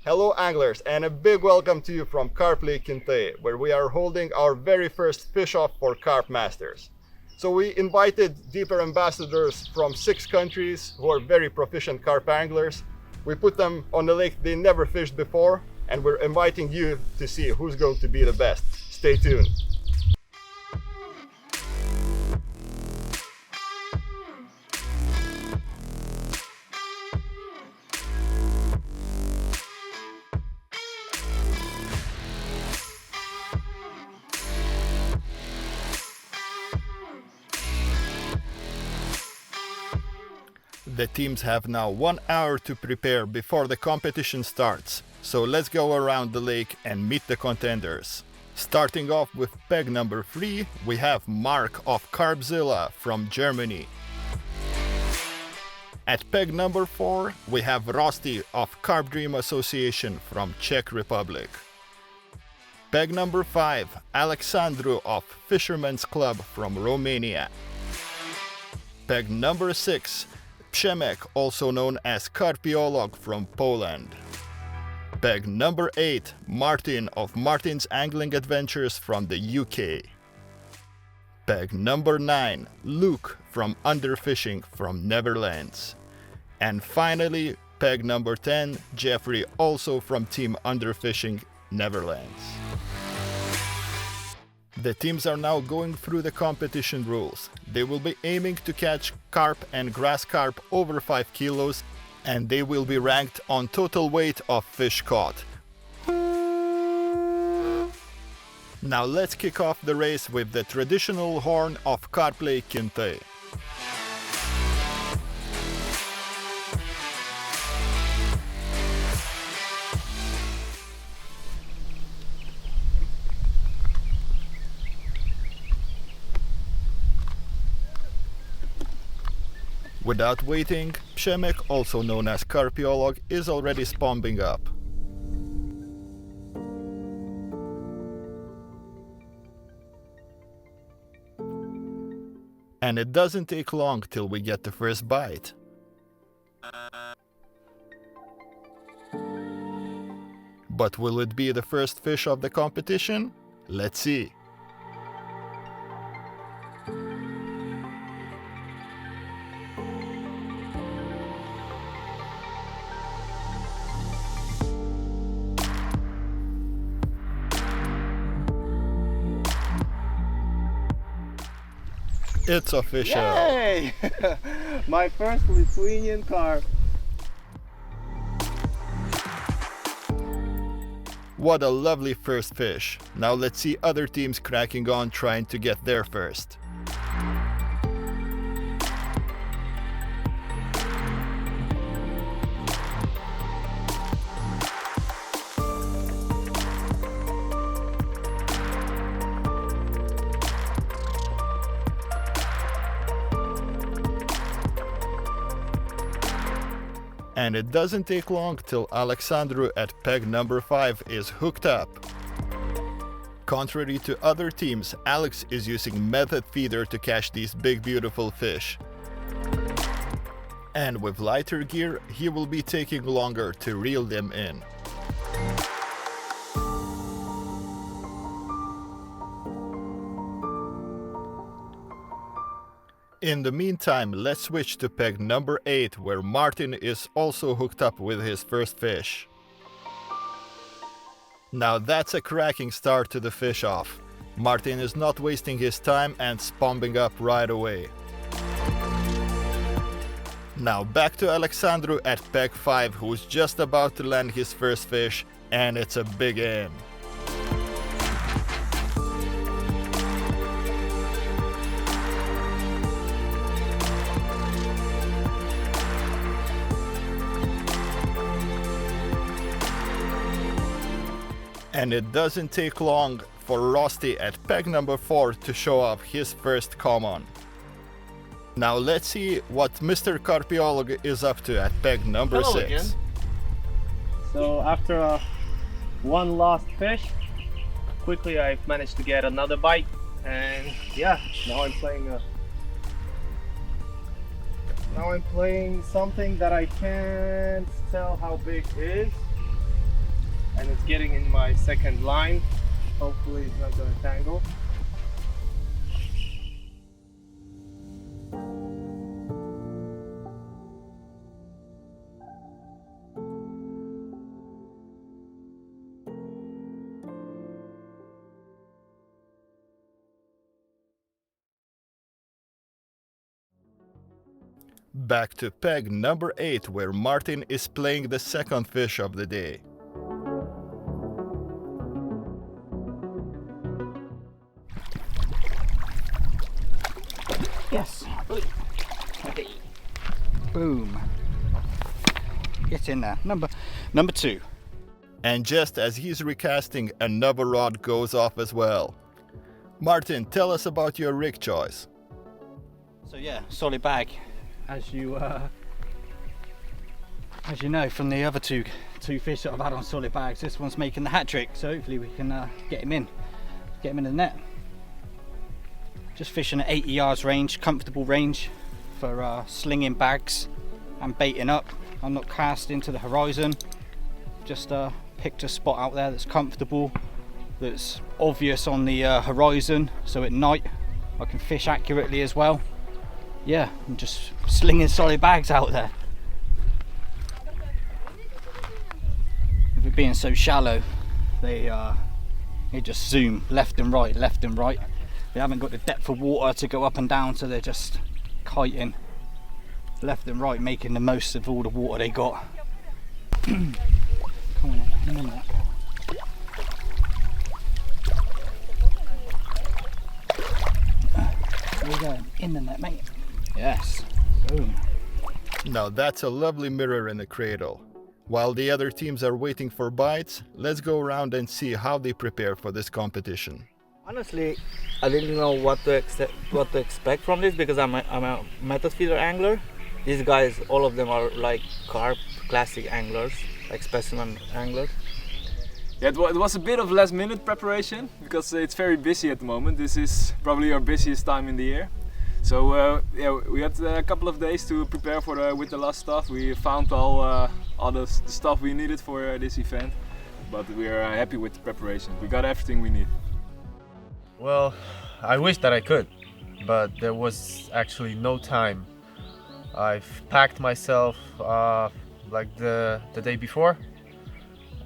Hello anglers, and a big welcome to you from Carp Lake Kintai, where we are holding our very first fish off for Carp Masters. So we invited Deeper ambassadors from 6 countries who are very proficient carp anglers. We put them on a lake they never fished before, and we're inviting you to see who's going to be the best. Stay tuned. The teams have now 1 hour to prepare before the competition starts, so let's go around the lake and meet the contenders. Starting off with peg number 3, we have Mark of Carpzilla from Germany. At peg number 4, we have Rosti of Carp Dream Association from Czech Republic. Peg number 5, Alexandru of Fisherman's Club from Romania. Peg number 6, Przemek, also known as Carpiolog from Poland. Peg number 8, Martyn of Martyn's Angling Adventures from the UK. Peg number 9, Luke from Underfishing from Netherlands. And finally, peg number 10, Jeffrey, also from Team Underfishing, Netherlands. The teams are now going through the competition rules. They will be aiming to catch carp and grass carp over 5 kilos, and they will be ranked on total weight of fish caught. Now let's kick off the race with the traditional horn of Carp Lake Kintai. Without waiting, Przemek, also known as Carpiolog, is already spombing up. And it doesn't take long till we get the first bite. But will it be the first fish of the competition? Let's see. It's official! Yay! My first Lithuanian carp. What a lovely first fish. Now let's see other teams cracking on trying to get there first. And it doesn't take long till Alexandru at peg number 5 is hooked up. Contrary to other teams, Alex is using method feeder to catch these big beautiful fish. And with lighter gear, he will be taking longer to reel them in. In the meantime, let's switch to peg number 8, where Martyn is also hooked up with his first fish. Now that's a cracking start to the fish off. Martyn is not wasting his time and spombing up right away. Now back to Alexandru at peg 5, who's just about to land his first fish, and it's a big in. And it doesn't take long for Rosti at peg number 4 to show off his first common. Now let's see what Mr. Carpiolog is up to at peg number 6. Again. So after one lost fish, quickly I've managed to get another bite, and yeah, now I'm playing something that I can't tell how big it is. and it's getting in my second line. Hopefully it's not gonna tangle. Back to peg number 8, where Martyn is playing the second fish of the day. Yes. Boom. Get in there. Number 2. And just as he's recasting, another rod goes off as well. Martyn, tell us about your rig choice. So yeah, solid bag. As you know from the other two fish that I've had on solid bags, this one's making the hat trick. So hopefully we can get him in the net. Just fishing at 80 yards range, comfortable range for slinging bags and baiting up. I'm not casting to the horizon. Just picked a spot out there that's comfortable, that's obvious on the horizon, so at night I can fish accurately as well. Yeah, I'm just slinging solid bags out there. With it being so shallow, they just zoom left and right, left and right. They haven't got the depth of water to go up and down, so they're just kiting left and right, making the most of all the water they got. Come on in a minute. There we go, in the net, mate. Yes, boom. Now that's a lovely mirror in the cradle. While the other teams are waiting for bites, let's go around and see how they prepare for this competition. Honestly, I didn't know what to expect from this because I'm a method feeder angler. These guys, all of them are like carp classic anglers, like specimen anglers. Yeah, it was a bit of last minute preparation because it's very busy at the moment. This is probably our busiest time in the year. So yeah, we had a couple of days to prepare with the last stuff. We found all the stuff we needed for this event, but we are happy with the preparation. We got everything we need. Well, I wish that I could, but there was actually no time. I've packed myself like the day before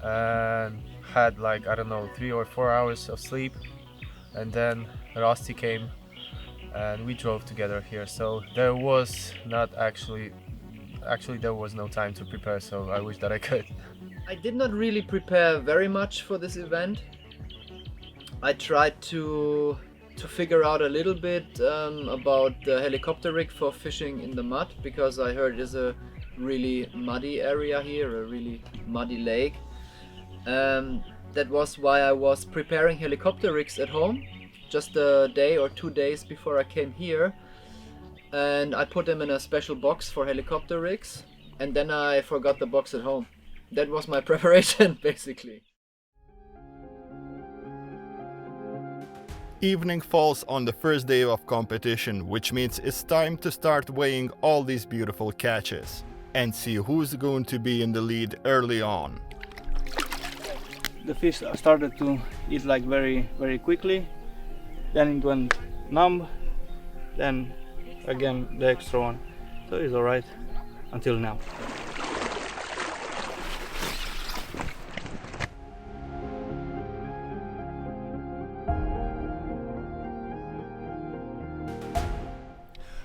and had like, I don't know, 3 or 4 hours of sleep, and then Rosti came and we drove together here, so there was not actually there was no time to prepare, so I wish that I could. I did not really prepare very much for this event. I tried to figure out a little bit about the helicopter rig for fishing in the mud, because I heard it is a really muddy area here, a really muddy lake. That was why I was preparing helicopter rigs at home just a day or 2 days before I came here, and I put them in a special box for helicopter rigs, and then I forgot the box at home. That was my preparation basically. Evening falls on the first day of competition, which means it's time to start weighing all these beautiful catches and see who's going to be in the lead early on. The fish started to eat like very quickly, then it went numb, then again the extra one, so it's alright until now.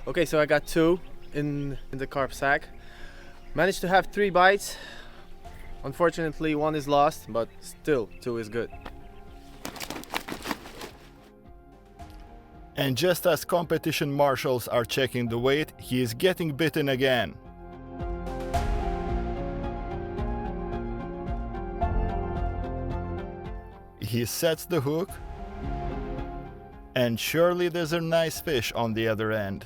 Okay, so I got 2 in the carp sack. Managed to have 3 bites. Unfortunately, 1 is lost, but still 2 is good. And just as competition marshals are checking the weight, he is getting bitten again. He sets the hook, and surely there's a nice fish on the other end.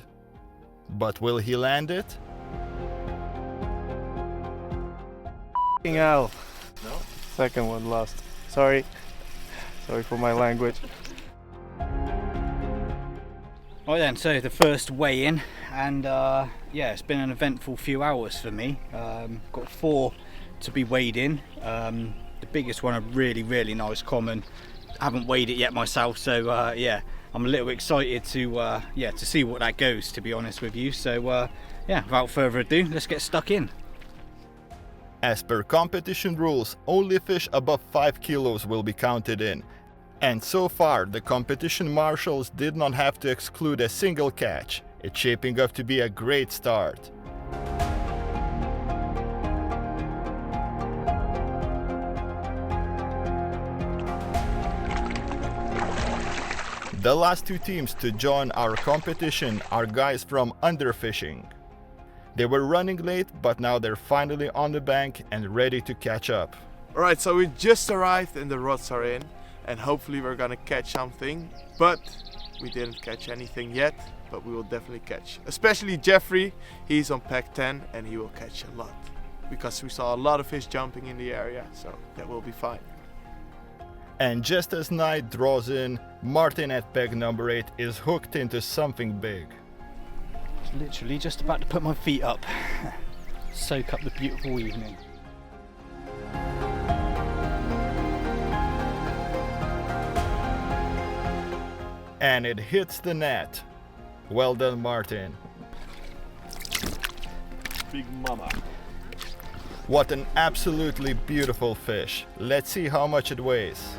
But will he land it? Hell. No? Second one lost. Sorry for my language. Right then, so the first weigh-in, and yeah, it's been an eventful few hours for me. Got 4 to be weighed in. The biggest one, a really nice common. I haven't weighed it yet myself, so yeah, I'm a little excited to see what that goes, to be honest with you. So yeah, without further ado, let's get stuck in. As per competition rules, only fish above 5 kilos will be counted in. And so far, the competition marshals did not have to exclude a single catch. It's shaping up to be a great start. The last two teams to join our competition are guys from Underfishing. They were running late, but now they're finally on the bank and ready to catch up. Alright, so we just arrived and the rods are in, and hopefully we're gonna catch something, but we didn't catch anything yet, but we will definitely catch. Especially Jeffrey, he's on pack 10 and he will catch a lot, because we saw a lot of fish jumping in the area, so that will be fine. And just as night draws in, Martyn at peg number 8 is hooked into something big. Literally just about to put my feet up, soak up the beautiful evening. And it hits the net. Well done, Martyn. Big mama. What an absolutely beautiful fish. Let's see how much it weighs.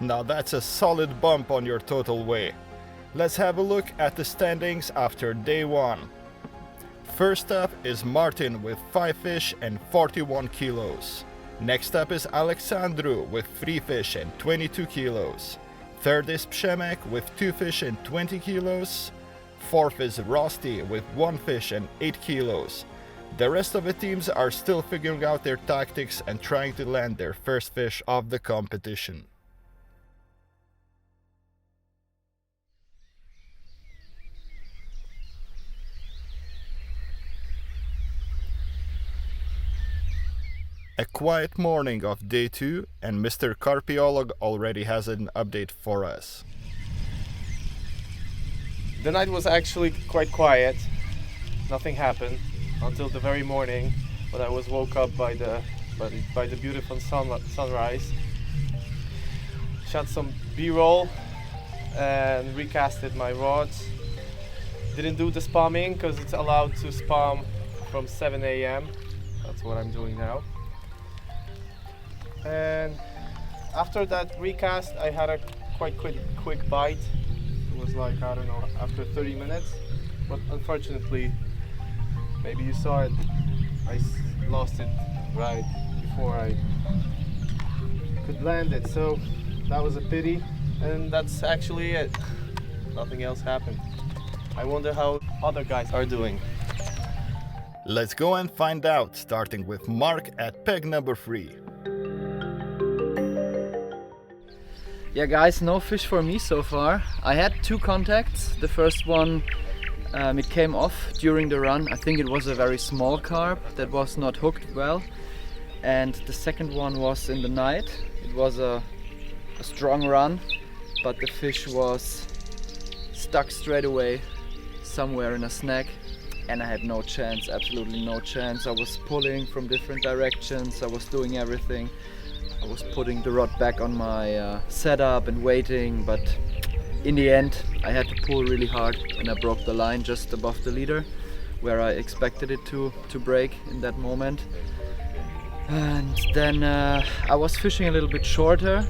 Now that's a solid bump on your total weight. Let's have a look at the standings after day 1. First up is Martyn with 5 fish and 41 kilos. Next up is Alexandru with 3 fish and 22 kilos. Third is Przemek with 2 fish and 20 kilos. Fourth is Rosti with 1 fish and 8 kilos. The rest of the teams are still figuring out their tactics and trying to land their first fish of the competition. A quiet morning of day 2, and Mr. Carpiolog already has an update for us. The night was actually quite quiet. Nothing happened until the very morning when I was woke up by the beautiful sunrise. Shot some B-roll and recasted my rods. Didn't do the spamming because it's allowed to spam from 7 a.m. That's what I'm doing now. And after that recast, I had a quite quick bite. It was like, I don't know, after 30 minutes. But unfortunately, maybe you saw it, I lost it right before I could land it. So that was a pity, and that's actually it. Nothing else happened. I wonder how other guys are doing. Let's go and find out, starting with Mark at peg number 3. Yeah guys, no fish for me so far. I had 2 contacts. The first one, it came off during the run. I think it was a very small carp that was not hooked well. And the second one was in the night. It was a strong run, but the fish was stuck straight away somewhere in a snag. And I had no chance, absolutely no chance. I was pulling from different directions, I was doing everything. I was putting the rod back on my setup and waiting, but in the end I had to pull really hard and I broke the line just above the leader where I expected it to break in that moment. And then I was fishing a little bit shorter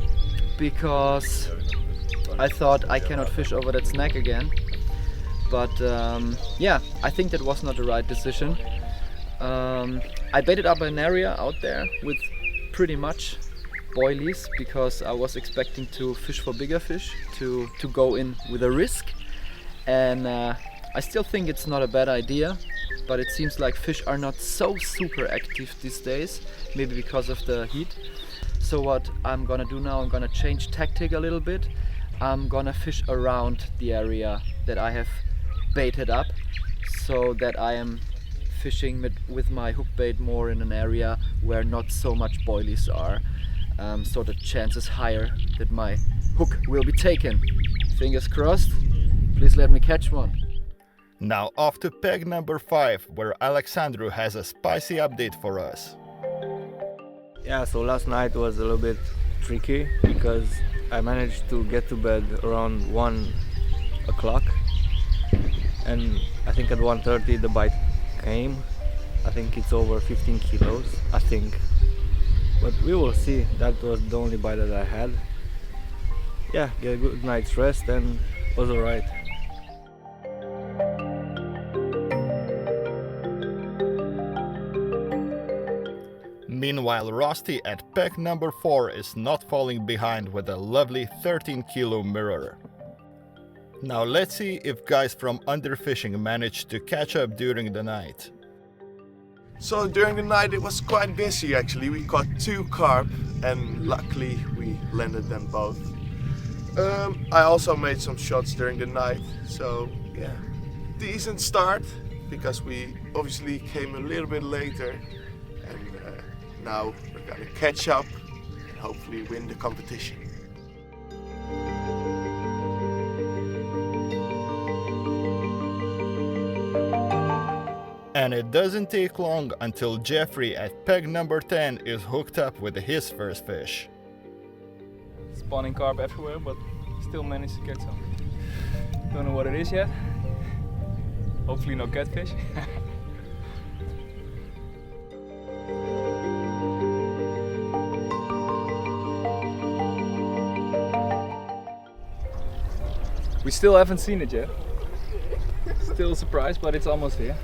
because I thought I cannot fish over that snag again. But yeah, I think that was not the right decision. I baited up an area out there with pretty much boilies because I was expecting to fish for bigger fish, to go in with a risk. And I still think it's not a bad idea, but it seems like fish are not so super active these days, maybe because of the heat. So what I'm gonna do now, I'm gonna change tactic a little bit. I'm gonna fish around the area that I have baited up, so that I am fishing with my hook bait more in an area where not so much boilies are. So the chance is higher that my hook will be taken. Fingers crossed, please let me catch one. Now off to peg number 5, where Alexandru has a spicy update for us. Yeah, so last night was a little bit tricky because I managed to get to bed around 1 o'clock, and I think at 1:30 the bite came. I think it's over 15 kilos, I think. But we will see. That was the only bite that I had. Yeah, get a good night's rest and was alright. Meanwhile, Rosti at peg number 4 is not falling behind with a lovely 13 kilo mirror. Now let's see if guys from Underfishing managed to catch up during the night. So during the night it was quite busy actually. We caught 2 carp and luckily we landed them both. I also made some shots during the night, so yeah, decent start because we obviously came a little bit later, and now we're gonna catch up and hopefully win the competition. And it doesn't take long until Jeffrey at peg number 10 is hooked up with his first fish. Spawning carp everywhere, but still managed to catch some. Don't know what it is yet. Hopefully no catfish. We still haven't seen it yet. Still a surprise, but it's almost here.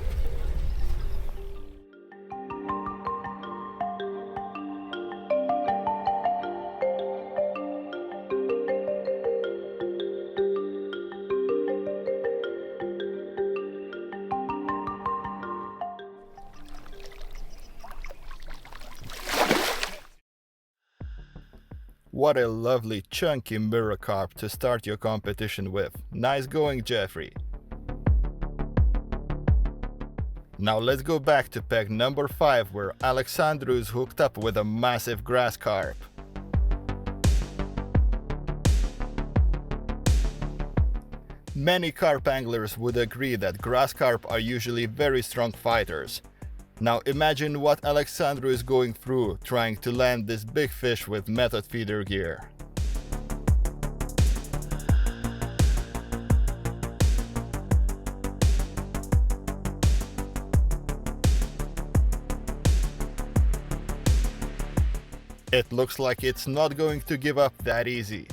What a lovely chunky mirror carp to start your competition with. Nice going, Jeffrey. Now let's go back to peg number 5 where Alexandru is hooked up with a massive grass carp. Many carp anglers would agree that grass carp are usually very strong fighters. Now imagine what Alexandru is going through trying to land this big fish with method feeder gear. It looks like it's not going to give up that easy.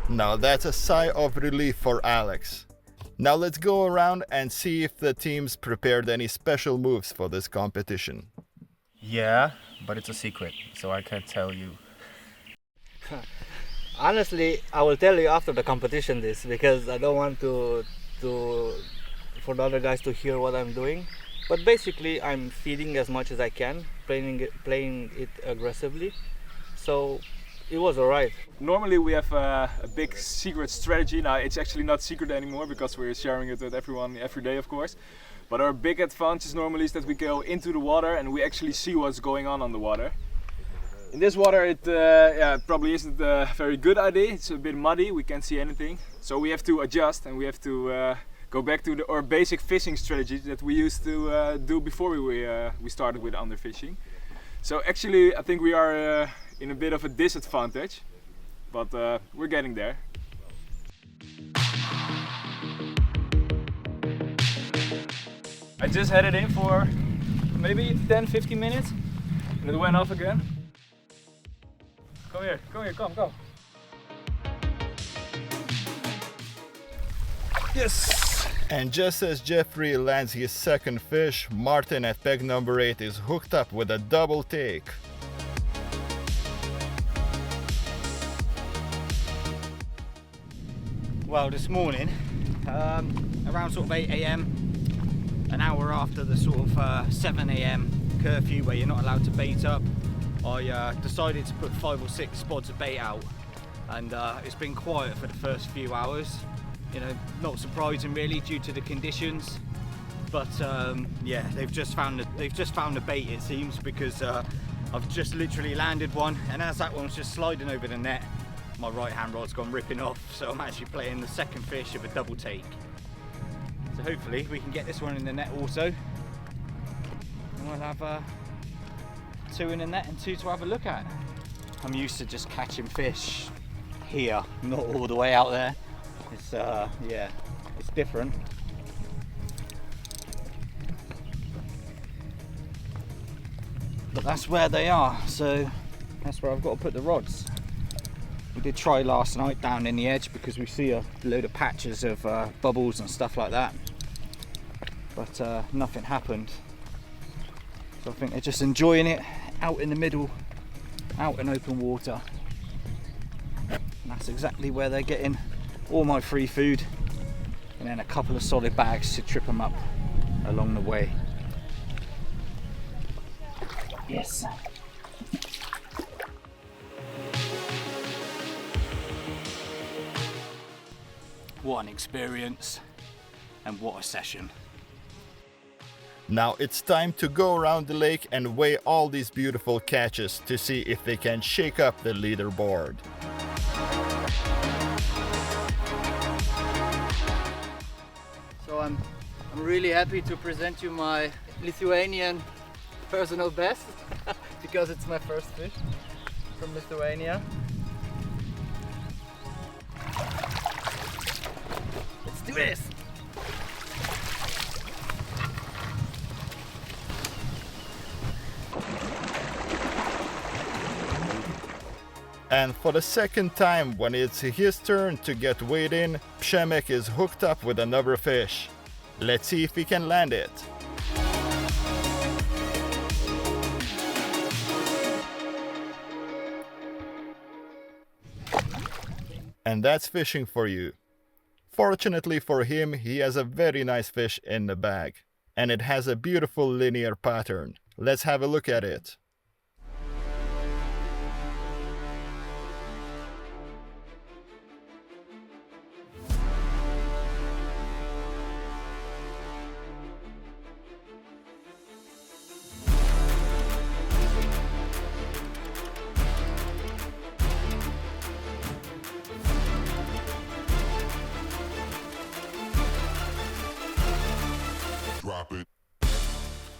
Now that's a sigh of relief for Alex. Now let's go around and see if the teams prepared any special moves for this competition. Yeah, but it's a secret, so I can't tell you. Honestly, I will tell you after the competition this because I don't want to for the other guys to hear what I'm doing. But basically, I'm feeding as much as I can, playing it aggressively. So it was alright. Normally we have a big secret strategy. Now it's actually not secret anymore because we're sharing it with everyone every day, of course. But our big advantage normally is that we go into the water and we actually see what's going on the water. In this water it probably isn't a very good idea. It's a bit muddy, we can't see anything. So we have to adjust and we have to go back to our basic fishing strategy that we used to do before we started with underfishing. So actually I think we are in a bit of a disadvantage, but we're getting there. I just had it in for maybe 10-15 minutes and it went off again. Come here, come. Yes! And just as Jeffrey lands his second fish, Martyn at peg number 8 is hooked up with a double take. Well, this morning, around sort of 8 AM, an hour after the sort of 7 AM curfew where you're not allowed to bait up, I decided to put 5 or 6 spots of bait out, and it's been quiet for the first few hours. You know, not surprising really due to the conditions, but yeah, they've just found the bait, it seems, because I've just literally landed one, and as that one's just sliding over the net, my right hand rod's gone ripping off, so I'm actually playing the second fish of a double take. So hopefully we can get this one in the net also, and we'll have 2 in the net and 2 to have a look at. I'm used to just catching fish here, not all the way out there. It's yeah, it's different. But that's where they are, so that's where I've got to put the rods. We did try last night down in the edge because we see a load of patches of bubbles and stuff like that, but nothing happened. So I think they're just enjoying it out in the middle, out in open water. And that's exactly where they're getting all my free food, and then a couple of solid bags to trip them up along the way. Yes. What an experience, and what a session. Now it's time to go around the lake and weigh all these beautiful catches to see if they can shake up the leaderboard. So I'm really happy to present you my Lithuanian personal best because it's my first fish from Lithuania. Let's do this! And for the second time, when it's his turn to get weighed in, Przemek is hooked up with another fish. Let's see if he can land it. And that's fishing for you. Fortunately for him, he has a very nice fish in the bag, and it has a beautiful linear pattern. Let's have a look at it.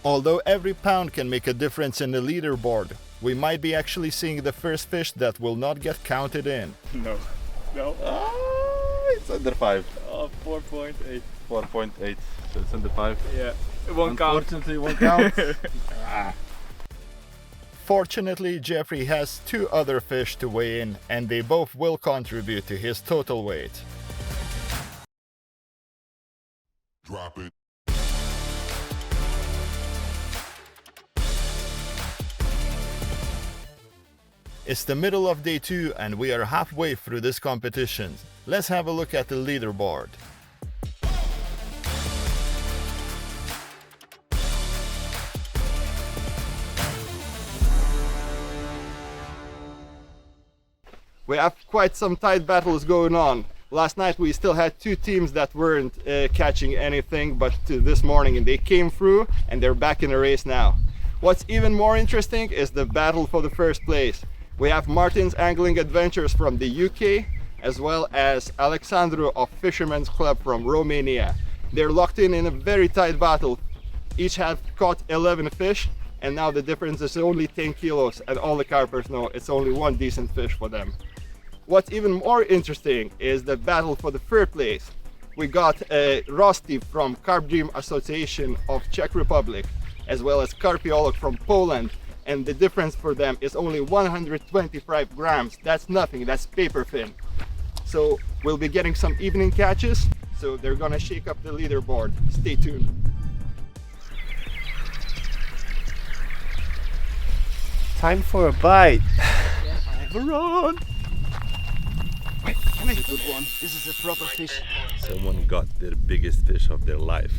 Although every pound can make a difference in the leaderboard, we might be actually seeing the first fish that will not get counted in. No. No. It's under 5. 4.8. 4.8, so it's under 5. Yeah. It won't count. Unfortunately, it won't count. Fortunately, Jeffrey has 2 other fish to weigh in, and they both will contribute to his total weight. Drop it. It's the middle of day 2 and we are halfway through this competition. Let's have a look at the leaderboard. We have quite some tight battles going on. Last night we still had 2 teams that weren't catching anything, but this morning they came through and they're back in the race now. What's even more interesting is the battle for the first place. We have Martyn's Angling Adventures from the UK, as well as Alexandru of Fisherman's Club from Romania. They're locked in a very tight battle. Each have caught 11 fish, and now the difference is only 10 kilos, and all the carpers know it's only 1 decent fish for them. What's even more interesting is the battle for the third place. We got Rosti from Carp Dream Association of Czech Republic, as well as Carpiolog from Poland. And the difference for them is only 125 grams. That's nothing, that's paper thin. So we'll be getting some evening catches, so they're gonna shake up the leaderboard. Stay tuned. Time for a bite. Run! Wait, come in. This is a good one. This is a proper fish. Someone got their biggest fish of their life.